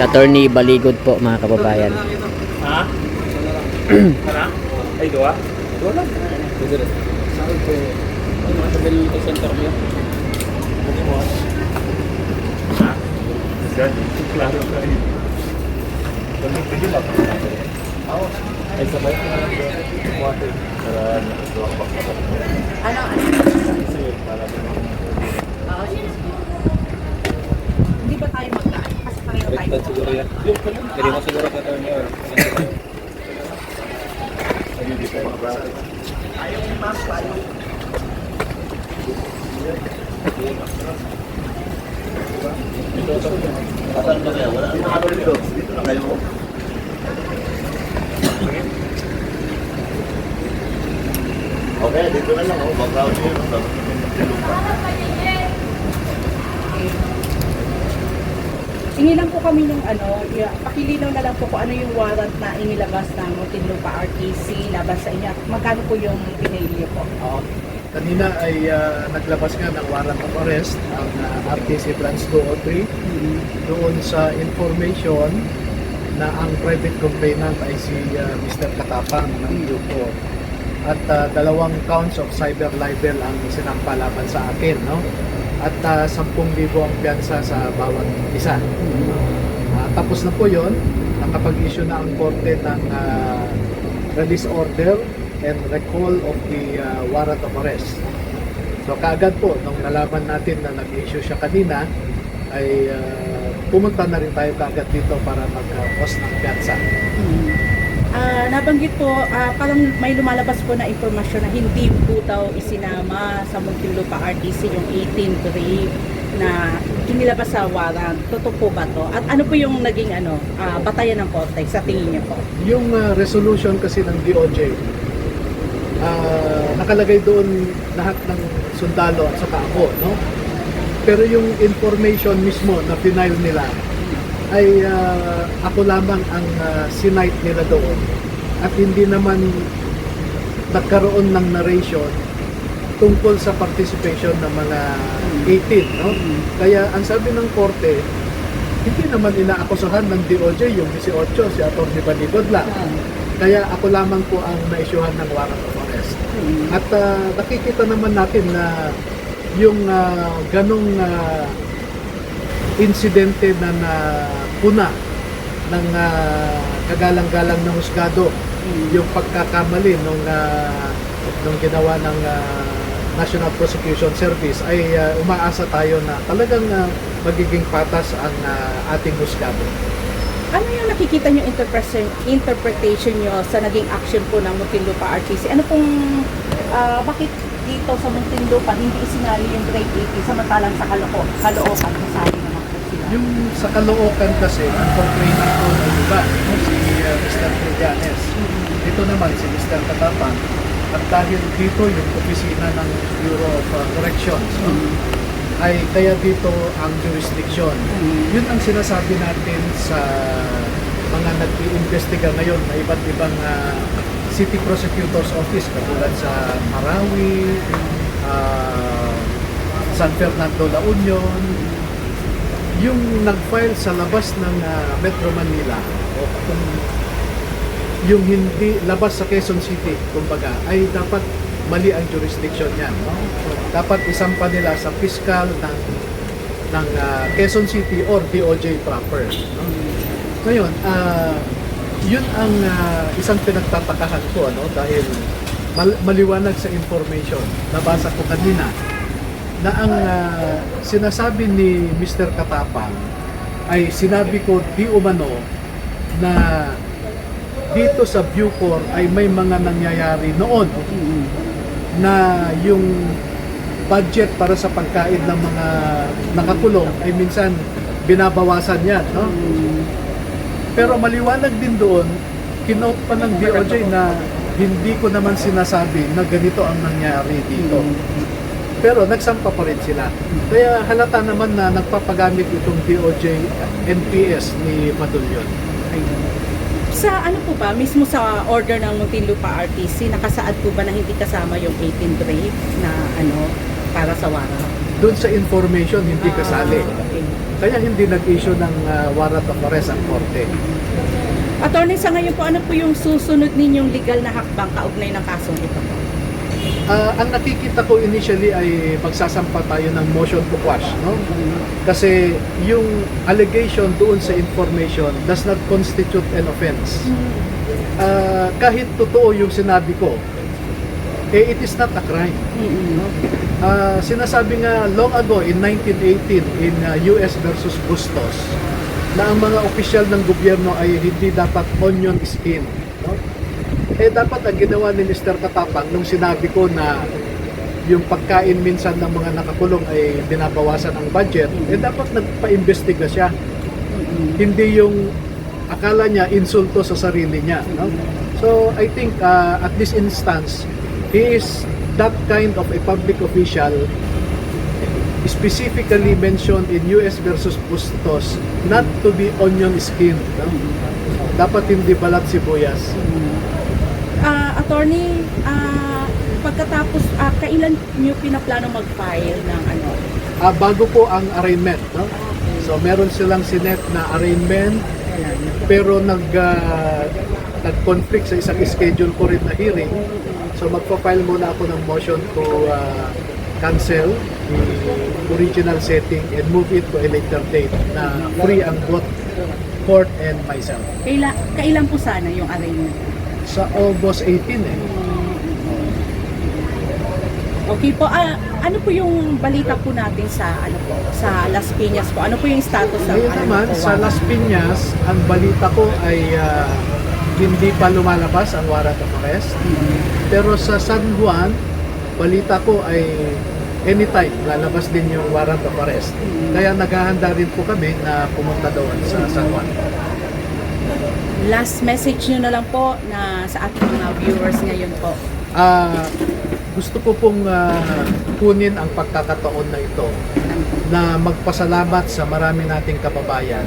Attorney Baligod po mga kababayan. Ha? Kana? Ay, doa? Doa lang. Dito rin. Saan po? Ay, mga sabi ng center mo yan. Ano mo? Ha? Yan. Klaro ka rin. Pwede lang. Ay, sabay ko na water. Para doa pa. Ano? Kasi para naman. Hindi ba tayo magkaan? Kasi pareho tayo. Baliktad siguro yan. Yung pala. Pwede mo siguro ka tayo niya. Ayun, di pa makabalik. Ayaw ni Ma'am Palo. Saan ba kaya? Wala nang makabalik dito. Dito na kayo. Okay, dito na lang. Background nyo yun. Hingi lang po kami ng pakilinaw na lang po kung ano yung warrant na inilabas ng Muntinlupa RTC labas sa inyo. Magkano po yung pinail niyo po? Oo. Kanina ay naglabas nga ng warrant of arrest ang RTC Branch 203 doon sa information na ang private complainant ay si Mr. Katapang ng Yuko. At dalawang counts of cyber libel ang sinampa laban sa akin, no? At 10,000 ang piyansa sa bawat isa. Tapos na po yun, nakapag-issue na ang korte ng release order and recall of the warrant of arrest. So kaagad po, nung nalaman natin na nag-issue siya kanina, ay pumunta na rin tayo kaagad dito para mag-post ng piyansa. Nabanggit po, parang may lumalabas po na impormasyon na hindi po daw isinama sa Muntinlupa RTC yung 18th rape na inilabas sa warrant. Totoo po ba to? At ano po yung naging batayan ng korte sa tingin niyo po? Yung resolution kasi ng DOJ, nakalagay doon lahat ng sundalo at saka ako, no? Pero yung information mismo na final nila ay ako lamang ang sinight nila doon at hindi naman nagkaroon ng narration tungkol sa participation ng mga 18, no? Kaya ang sabi ng korte, hindi naman inaakusahan ng DOJ yung 18, si Atty. Baligod lang. Kaya ako lamang po ang na-issuehan ng warrant of arrest. At nakikita naman natin na yung ganong insidente na napuna ng kagalang-galang na husgado, yung pagkakamali nung ginawa ng National Prosecution Service ay umaasa tayo na talagang magiging patas ang ating husgado. Ano yung nakikita nyo interpretation nyo sa naging action po ng Muntinlupa RTC? Ano pong, bakit dito sa Muntinlupa hindi isinali yung grade 80 samantalang sa Caloocan kasali naman po sila? Yung sa Caloocan kasi, ang complainant ko ay iba, si Mr. Trillanes. Dito naman si Mr. Katapang. At dahil dito yung opisina ng Bureau of Corrections, ay kaya dito ang jurisdiction. Yun ang sinasabi natin sa mga nag-iimbestiga ngayon na iba't ibang City Prosecutor's Office katulad sa Marawi, San Fernando, La Union, yung nag-file sa labas ng Metro Manila o kung yung hindi labas sa Quezon City, kumbaga, ay dapat mali ang jurisdiction niyan, no? Dapat isampa nila sa fiscal ng Quezon City or DOJ proper, no? Ngayon, yun ang isang pinagtatakahan ko, ano, dahil maliwanag sa information nabasa ko kanina na ang sinasabi ni Mr. Katapang ay sinabi ko di umano na dito sa Bucor ay may mga nangyayari noon na yung budget para sa pagkain ng mga nakakulong ay minsan binabawasan yan, no? Pero maliwanag din doon, kinote pa ng DOJ na hindi ko naman sinasabi na ganito ang nangyari dito. Pero nagsampa pa rin sila. Kaya halata naman na nagpapagamit itong DOJ NPS ni Madulyon. Sa ano po ba, mismo sa order ng Muntinlupa RTC, nakasaad po ba na hindi kasama yung 18th rape na para sa warrant? Doon sa information, hindi kasali. Okay. Kaya hindi nag-issue ng warrant of arrest ang korte. Attorney, sa ngayon po, ano po yung susunod ninyong legal na hakbang kaugnay ng kasong ito po? Ang nakikita ko initially ay magsasampa tayo ng motion to quash, no? Kasi yung allegation doon sa information does not constitute an offense. Kahit totoo yung sinabi ko, it is not a crime. Sinasabi nga long ago in 1918 in US versus Bustos na ang mga opisyal ng gobyerno ay hindi dapat onion skin, no? Dapat ang ginawa ni Mr. Katapang nung sinabi ko na yung pagkain minsan ng mga nakakulong ay binabawasan ang budget, dapat nagpa-imbestiga siya. Hindi yung akala niya insulto sa sarili niya, no? So I think at this instance, he is that kind of a public official specifically mentioned in US versus Bustos not to be onion skinned, no? Dapat hindi balat sibuyas. Attorney, pagkatapos, kailan niyo pinaplano mag-file ng ano? Bago po ang arraignment, no? So meron silang sinet na arraignment, pero nag-conflict sa isang schedule ko rin na hearing. So magpa-file muna ako ng motion to cancel the original setting and move it to a later date na free ang both court and myself. Kailan po sana yung arraignment? Sa August 18 eh. Okay po, ano po yung balita po natin sa sa Las Piñas po? Ano po yung status ng Ngayon naman, sa Las Piñas, ang balita ko ay hindi pa lumalabas ang warrant of arrest. Pero sa San Juan, balita ko ay anytime lalabas din yung warrant of arrest. Kaya naghahanda rin po kami na pumunta doon sa San Juan. Last message nyo na lang po na sa ating mga viewers ngayon po. Gusto ko pong kunin ang pagkakataon na ito na magpasalamat sa marami nating kababayan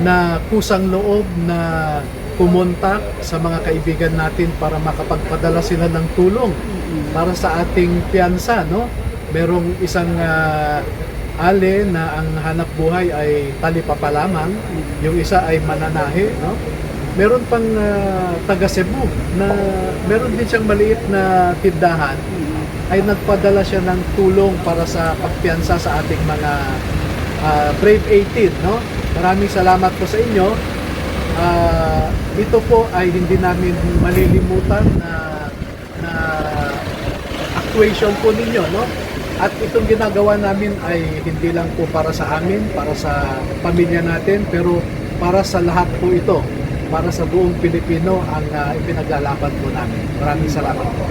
na kusang loob na pumunta sa mga kaibigan natin para makapagpadala sila ng tulong para sa ating piyansa, no? Merong isang ale na ang hanap buhay ay talipapa lamang, yung isa ay mananahe, no? Meron pang taga Cebu na meron din siyang maliit na tindahan, ay nagpadala siya ng tulong para sa pagpiyansa sa ating mga Brave 18, no? Maraming salamat po sa inyo. Ito po ay hindi namin malilimutan na actuation po ninyo, no? At itong ginagawa namin ay hindi lang po para sa amin, para sa pamilya natin, pero para sa lahat po ito, para sa buong Pilipino ang ipinaglalaban po namin. Maraming salamat po.